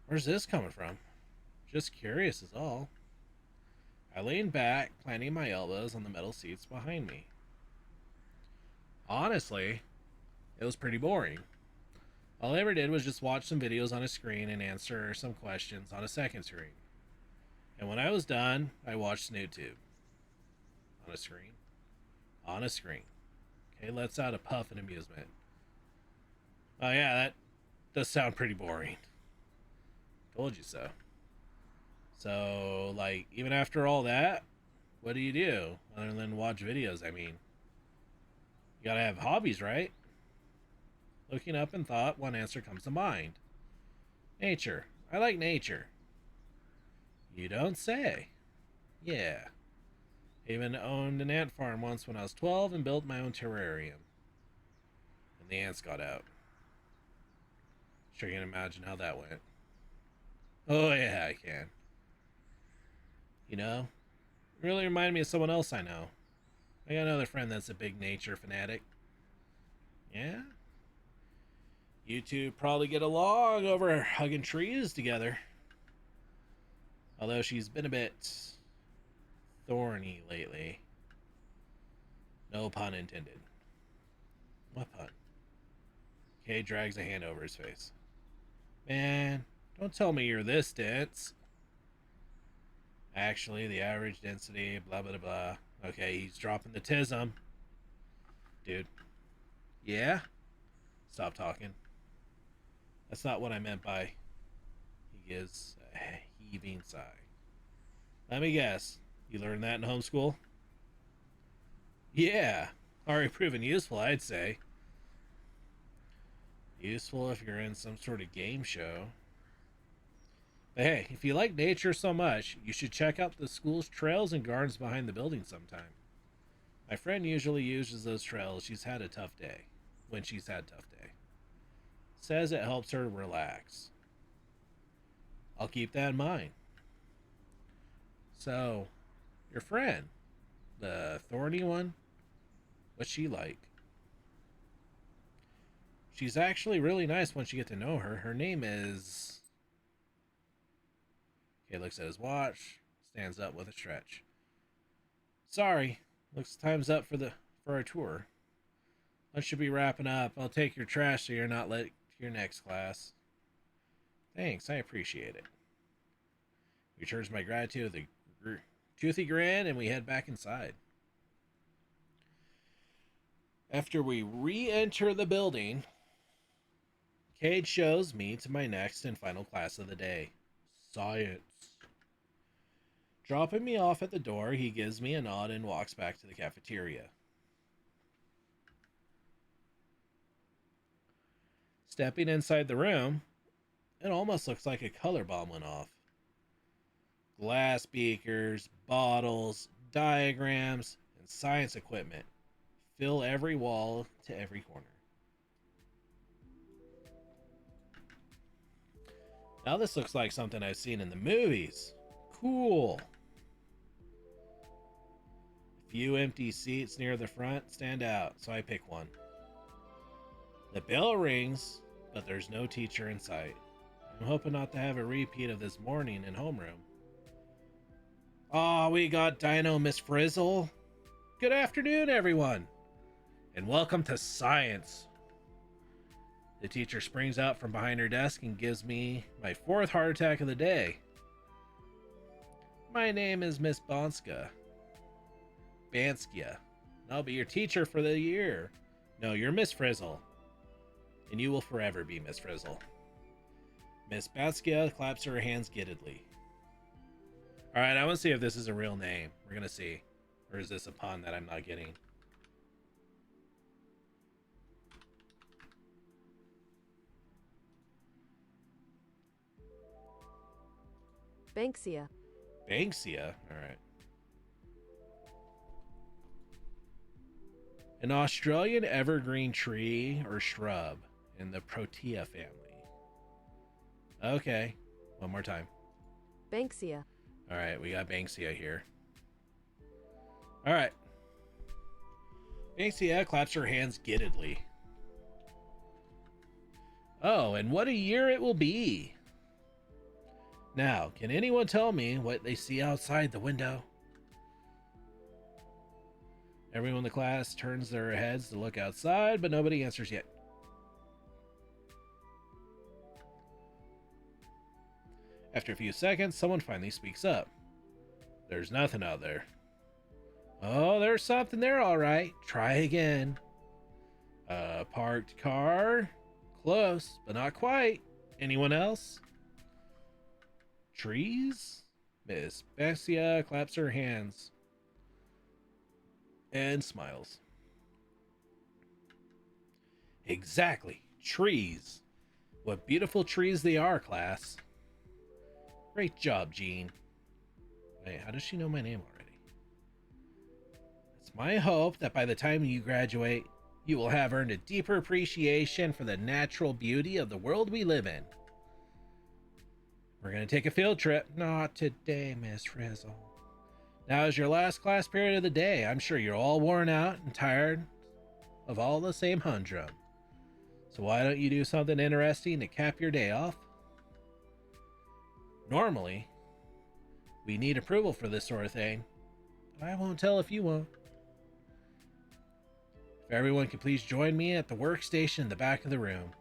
Where's this coming from? Just curious is all. I lean back, planting my elbows on the metal seats behind me. Honestly, it was pretty boring. All I ever did was just watch some videos on a screen and answer some questions on a second screen. And when I was done, I watched SnoodTube. On a screen. On a screen. Okay, lets out a puff in amusement. Oh yeah, that does sound pretty boring. Told you so. So, like, even after all that, what do you do? Other than watch videos, I mean. You gotta have hobbies, right? Looking up in thought, one answer comes to mind. Nature. I like nature. You don't say. Yeah. I even owned an ant farm once when I was 12 and built my own terrarium. And the ants got out. Sure you can imagine how that went. Oh yeah, I can. You know, it really reminded me of someone else I know. I got another friend that's a big nature fanatic. Yeah? You two probably get along over hugging trees together. Although she's been a bit thorny lately. No pun intended. What pun? Kay drags a hand over his face. Man, don't tell me you're this dense. Actually, the average density, blah, blah, blah. Okay, he's dropping the tism. Dude. Yeah? Stop talking. That's not what I meant by. He gives a heaving sigh. Let me guess. You learned that in homeschool? Yeah. Already proven useful, I'd say. Useful if you're in some sort of game show. But hey, if you like nature so much, you should check out the school's trails and gardens behind the building sometime. My friend usually uses those trails. She's had a tough day. When she's had a tough day. Says it helps her relax. I'll keep that in mind. So, your friend, the thorny one, what's she like? She's actually really nice once you get to know her. Her name is. Okay, looks at his watch, stands up with a stretch. Sorry, looks time's up for our tour. Lunch should be wrapping up. I'll take your trash so you're not late to your next class. Thanks, I appreciate it. Returns my gratitude with a toothy grin, and we head back inside. After we re-enter the building, Cade shows me to my next and final class of the day, science. Dropping me off at the door, he gives me a nod and walks back to the cafeteria. Stepping inside the room, it almost looks like a color bomb went off. Glass beakers, bottles, diagrams, and science equipment fill every wall to every corner. Now this looks like something I've seen in the movies. Cool. Few empty seats near the front stand out, so I pick one. The bell rings, but there's no teacher in sight. I'm hoping not to have a repeat of this morning in homeroom. Aw, we got Dino Miss Frizzle. Good afternoon, everyone, and welcome to science. The teacher springs out from behind her desk and gives me my 4th heart attack of the day. My name is Miss Banskia, and I'll be your teacher for the year. No, you're Miss Frizzle, and you will forever be Miss Frizzle. Miss Banskia claps her hands giddedly. Alright, I want to see if this is a real name. We're going to see. Or is this a pun that I'm not getting? Banksia. Banksia? Alright. An Australian evergreen tree or shrub in the Protea family. Okay. One more time. Banksia. Alright, we got Banksia here. Alright. Banksia claps her hands giddedly. Oh, and what a year it will be! Now, can anyone tell me what they see outside the window? Everyone in the class turns their heads to look outside, but nobody answers yet. After a few seconds, someone finally speaks up. There's nothing out there. Oh, there's something there, all right. Try again. Parked car? Close, but not quite. Anyone else? Trees? Miss Banksia claps her hands and smiles. Exactly. Trees. What beautiful trees they are, class. Great job, Jean. Wait, how does she know my name already? It's my hope that by the time you graduate, you will have earned a deeper appreciation for the natural beauty of the world we live in. We're going to take a field trip. Not today, Miss Frizzle. Now is your last class period of the day. I'm sure you're all worn out and tired of all the same humdrum. So why don't you do something interesting to cap your day off? Normally, we need approval for this sort of thing. I won't tell if you won't. If everyone could please join me at the workstation in the back of the room.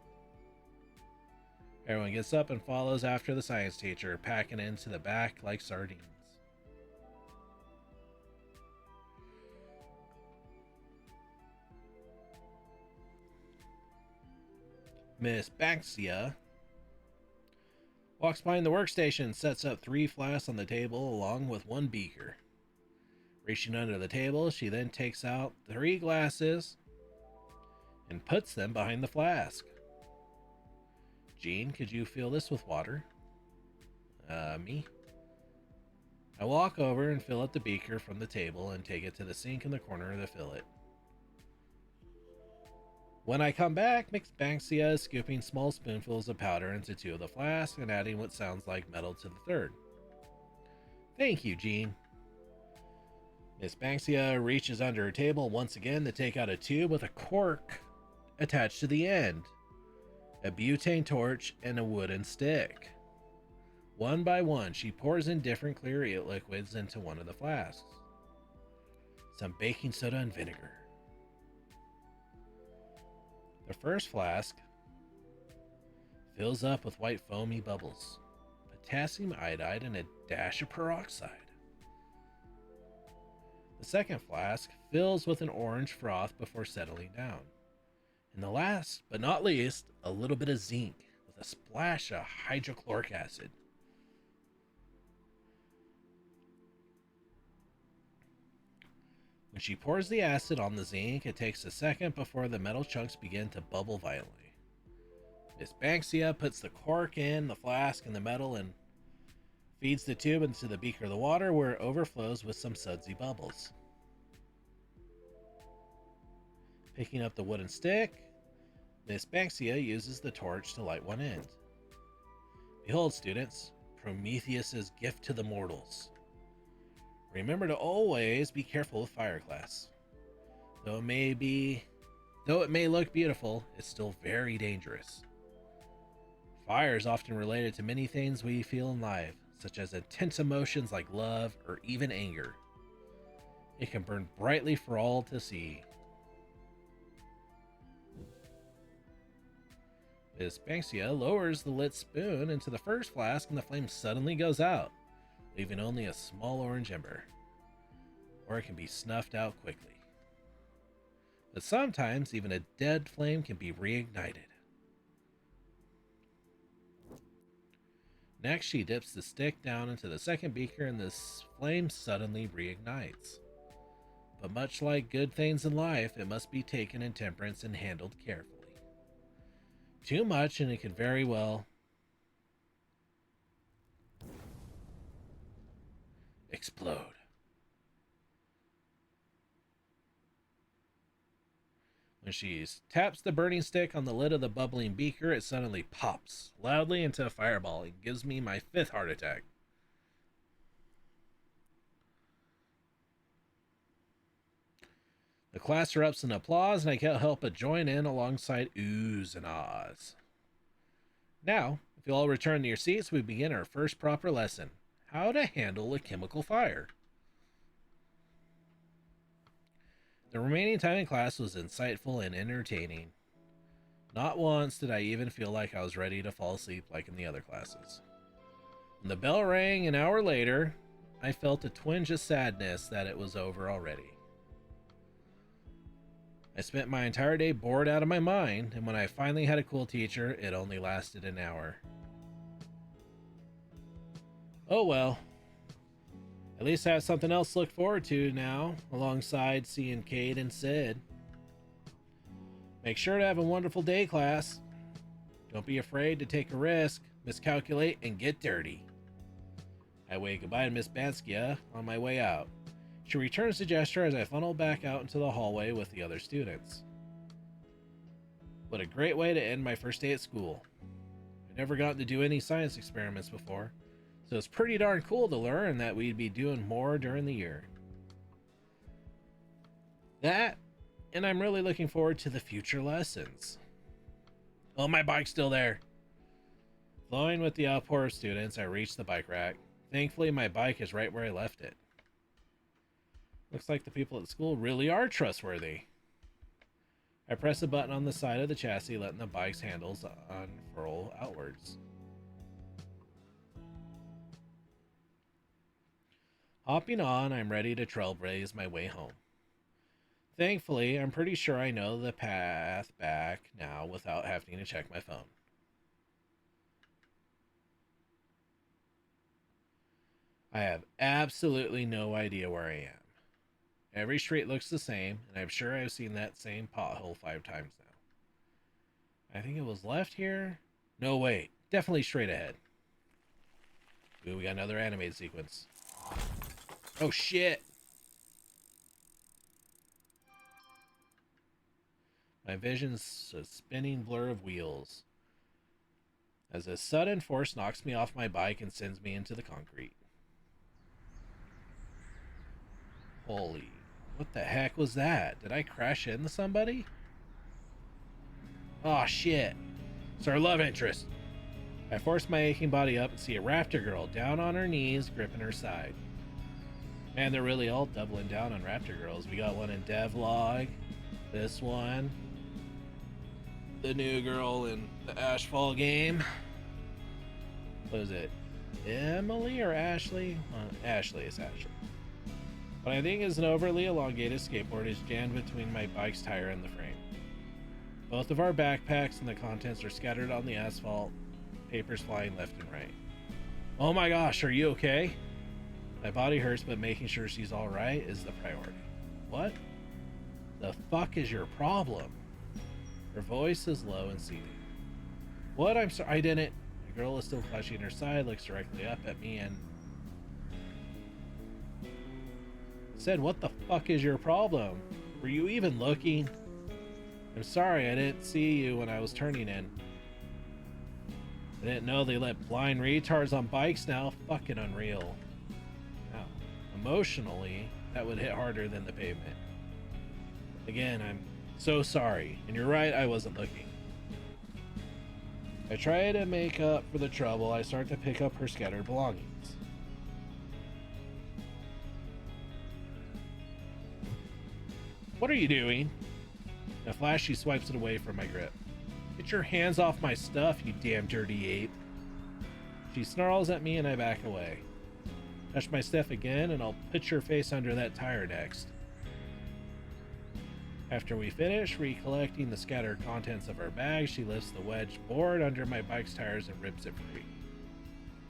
Everyone gets up and follows after the science teacher, packing into the back like sardines. Miss Banksia walks behind the workstation and sets up 3 flasks on the table along with 1 beaker. Reaching under the table, she then takes out 3 glasses and puts them behind the flask. Jean, could you fill this with water? Me? I walk over and fill up the beaker from the table and take it to the sink in the corner to fill it. When I come back, Miss Banksia is scooping small spoonfuls of powder into 2 of the flasks and adding what sounds like metal to the 3rd. Thank you, Jean. Miss Banksia reaches under her table once again to take out a tube with a cork attached to the end, a butane torch, and a wooden stick. One by one, she pours in different clear liquids into one of the flasks. Some baking soda and vinegar. The first flask fills up with white foamy bubbles, potassium iodide, and a dash of peroxide. The second flask fills with an orange froth before settling down. And the last, but not least, a little bit of zinc with a splash of hydrochloric acid. When she pours the acid on the zinc, it takes a second before the metal chunks begin to bubble violently. Miss Banksia puts the cork in the flask and the metal and feeds the tube into the beaker of the water, where it overflows with some sudsy bubbles. Picking up the wooden stick, Miss Banksia uses the torch to light one end. Behold, students, Prometheus's gift to the mortals. Remember to always be careful with fire class. Though it may look beautiful, it's still very dangerous. Fire is often related to many things we feel in life, such as intense emotions like love or even anger. It can burn brightly for all to see. Miss Banksia lowers the lit spoon into the first flask and the flame suddenly goes out, leaving only a small orange ember. Or it can be snuffed out quickly. But sometimes even a dead flame can be reignited. Next, she dips the stick down into the second beaker and the flame suddenly reignites. But much like good things in life, it must be taken in temperance and handled carefully. Too much and it can very well explode. When she taps the burning stick on the lid of the bubbling beaker, it suddenly pops loudly into a fireball and gives me my 5th heart attack. The class erupts in applause, and I can't help but join in alongside oohs and ahs. Now, if you all return to your seats, we begin our first proper lesson: how to handle a chemical fire. The remaining time in class was insightful and entertaining. Not once did I even feel like I was ready to fall asleep like in the other classes. When the bell rang an hour later, I felt a twinge of sadness that it was over already. I spent my entire day bored out of my mind, and when I finally had a cool teacher, it only lasted an hour. Oh well. At least I have something else to look forward to now, alongside seeing Cade and Sid. Make sure to have a wonderful day, class. Don't be afraid to take a risk, miscalculate, and get dirty. I wave goodbye to Miss Banskia on my way out. She returns the gesture as I funnel back out into the hallway with the other students. What a great way to end my first day at school. I've never gotten to do any science experiments before, so it's pretty darn cool to learn that we'd be doing more during the year. That, and I'm really looking forward to the future lessons. Oh, my bike's still there. Flowing with the outpour of students, I reach the bike rack. Thankfully, my bike is right where I left it. Looks like the people at school really are trustworthy. I press a button on the side of the chassis, letting the bike's handles unfurl outwards. Hopping on, I'm ready to trailblaze my way home. Thankfully, I'm pretty sure I know the path back now without having to check my phone. I have absolutely no idea where I am. Every street looks the same, and I'm sure I've seen that same pothole 5 times now. I think it was left here. No, wait. Definitely straight ahead. Ooh, we got another animated sequence. Oh, shit! My vision's a spinning blur of wheels, as a sudden force knocks me off my bike and sends me into the concrete. Holy... what the heck was that? Did I crash into somebody? Oh shit. It's our love interest. I force my aching body up and see a raptor girl down on her knees, gripping her side. Man, they're really all doubling down on raptor girls. We got one in devlog, this one, the new girl in the Ashfall game. What is it? Emily or Ashley? Ashley is Ashley. What I think is an overly elongated skateboard is jammed between my bike's tire and the frame. Both of our backpacks and the contents are scattered on the asphalt, papers flying left and right. Oh my gosh, are you okay? My body hurts, but making sure she's alright is the priority. What the fuck is your problem? Her voice is low and seething. What? I'm sorry, I didn't. The girl is still clutching her side, looks directly up at me and said, what the fuck is your problem? Were you even looking? I'm sorry, I didn't see you when I was turning in. I didn't know they let blind retards on bikes now. Fucking unreal. Now, emotionally, that would hit harder than the pavement. Again, I'm so sorry. And you're right, I wasn't looking. I try to make up for the trouble. I start to pick up her scattered belongings. What are you doing? In a flash, she swipes it away from my grip. Get your hands off my stuff, you damn dirty ape. She snarls at me and I back away. Touch my stuff again and I'll put your face under that tire next. After we finish recollecting the scattered contents of our bag, she lifts the wedged board under my bike's tires and rips it free.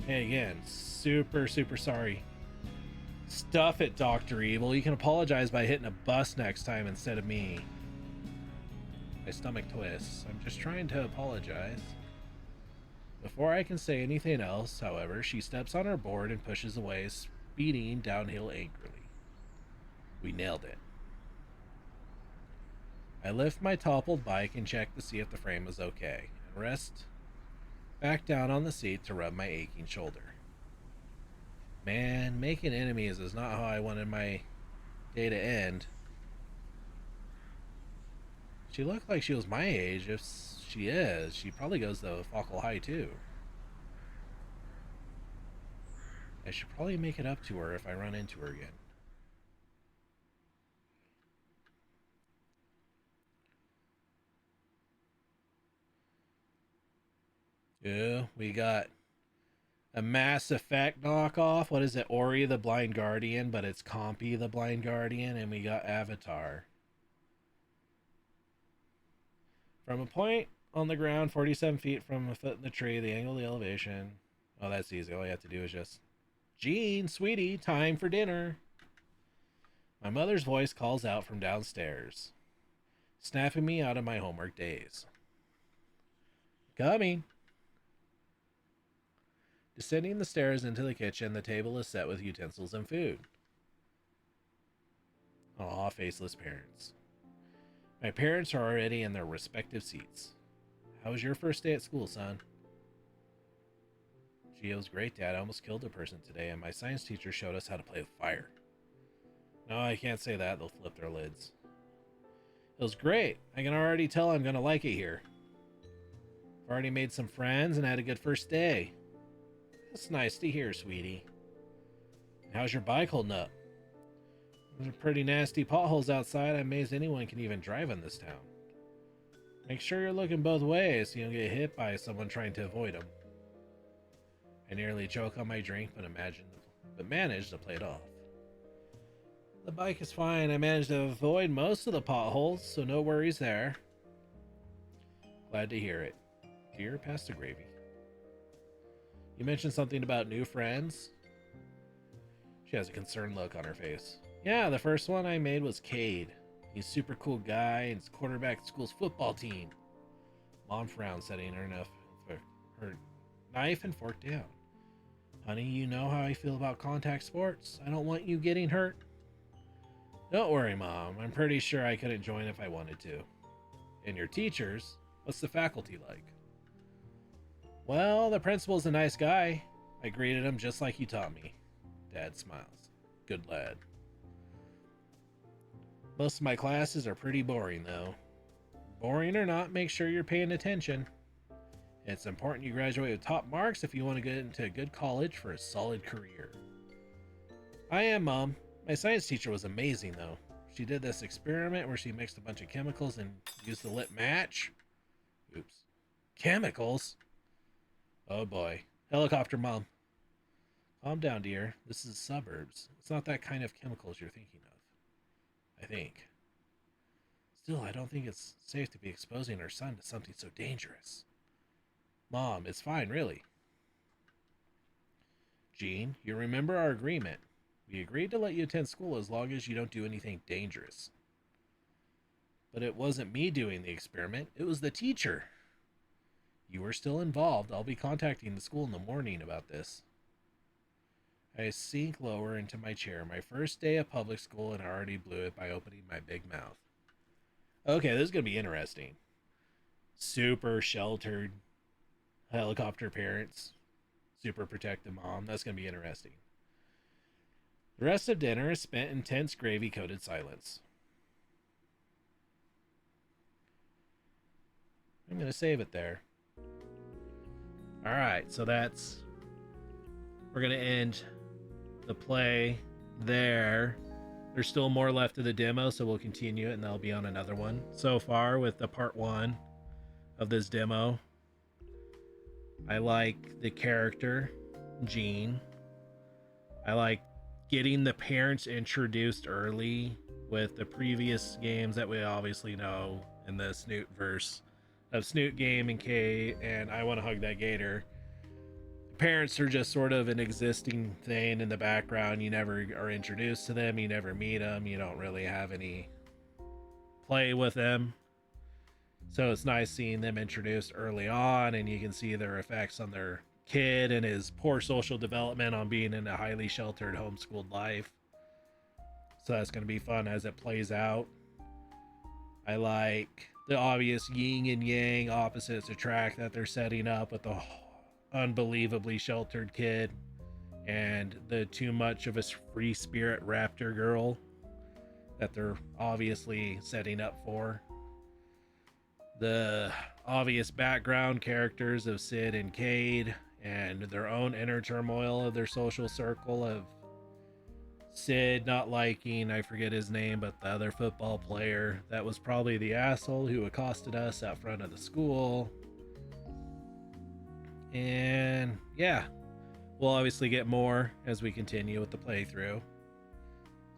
And again, super sorry. Stuff it, Dr. Evil. You can apologize by hitting a bus next time instead of me. My stomach twists. I'm just trying to apologize. Before I can say anything else, however, she steps on her board and pushes away, speeding downhill angrily. We nailed it. I lift my toppled bike and check to see if the frame was okay, and rest back down on the seat to rub my aching shoulder. Man, making enemies is not how I wanted my day to end. She looked like she was my age. If she is, she probably goes to Focal High too. I should probably make it up to her if I run into her again. Yeah, we got a Mass Effect knockoff. What is it? Ori the Blind Guardian, but it's Compy the Blind Guardian, and we got Avatar. From a point on the ground, 47 feet from a foot in the tree, the angle of the elevation. Oh, that's easy. All you have to do is just, Gene, sweetie, time for dinner. My mother's voice calls out from downstairs, snapping me out of my homework days. Coming. Descending the stairs into the kitchen, the table is set with utensils and food. Aw, faceless parents. My parents are already in their respective seats. How was your first day at school, son? Gee, it was great, Dad. I almost killed a person today, and my science teacher showed us how to play with fire. No, I can't say that. They'll flip their lids. It was great. I can already tell I'm going to like it here. I've already made some friends and had a good first day. That's nice to hear, sweetie. How's your bike holding up? There's pretty nasty potholes outside. I'm amazed anyone can even drive in this town. Make sure you're looking both ways so you don't get hit by someone trying to avoid them. I nearly choke on my drink, but managed to play it off. The bike is fine. I managed to avoid most of the potholes, so no worries there. Glad to hear it. Dear, pass the gravy. You mentioned something about new friends? She has a concerned look on her face. Yeah, the first one I made was Cade. He's a super cool guy and he's quarterback of school's football team. Mom frowned, setting her knife and fork down. Honey, you know how I feel about contact sports. I don't want you getting hurt. Don't worry, Mom. I'm pretty sure I couldn't join if I wanted to. And your teachers? What's the faculty like? Well, the principal's a nice guy. I greeted him just like you taught me. Dad smiles. Good lad. Most of my classes are pretty boring, though. Boring or not, make sure you're paying attention. It's important you graduate with top marks if you want to get into a good college for a solid career. I am, Mom. My science teacher was amazing, though. She did this experiment where she mixed a bunch of chemicals and used the lit match. Oops. Chemicals? Oh boy. Helicopter, Mom. Calm down, dear. This is suburbs. It's not that kind of chemicals you're thinking of. I think. Still, I don't think it's safe to be exposing our son to something so dangerous. Mom, it's fine, really. Jean, you remember our agreement. We agreed to let you attend school as long as you don't do anything dangerous. But it wasn't me doing the experiment. It was the teacher. You were still involved. I'll be contacting the school in the morning about this. I sink lower into my chair. My first day of public school, and I already blew it by opening my big mouth. Okay, this is going to be interesting. Super sheltered. helicopter parents, super protective mom. That's going to be interesting. The rest of dinner is spent in tense gravy coated silence. I'm going to save it there. All right, so we're going to end the play there. There's still more left of the demo, so we'll continue it and that'll be on another one. So far, with the part 1 of this demo, I like the character, Gene. I like getting the parents introduced early with the previous games that we obviously know in the Snoot verse of Snoot Game and K and I Want to Hug That Gator. Parents are just sort of an existing thing in the background. You never are introduced to them, you never meet them, you don't really have any play with them. So it's nice seeing them introduced early on, and you can see their effects on their kid and his poor social development on being in a highly sheltered homeschooled life. So that's going to be fun as it plays out. I like the obvious yin and yang opposites attract that they're setting up with the unbelievably sheltered kid and the too much of a free spirit raptor girl that they're obviously setting up for. The obvious background characters of Sid and Cade and their own inner turmoil of their social circle, of Sid not liking, I forget his name, but the other football player that was probably the asshole who accosted us out front of the school. And yeah, we'll obviously get more as we continue with the playthrough.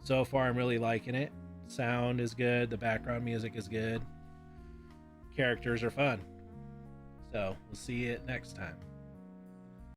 So far, I'm really liking it. Sound is good, the background music is good, characters are fun. So we'll see it next time.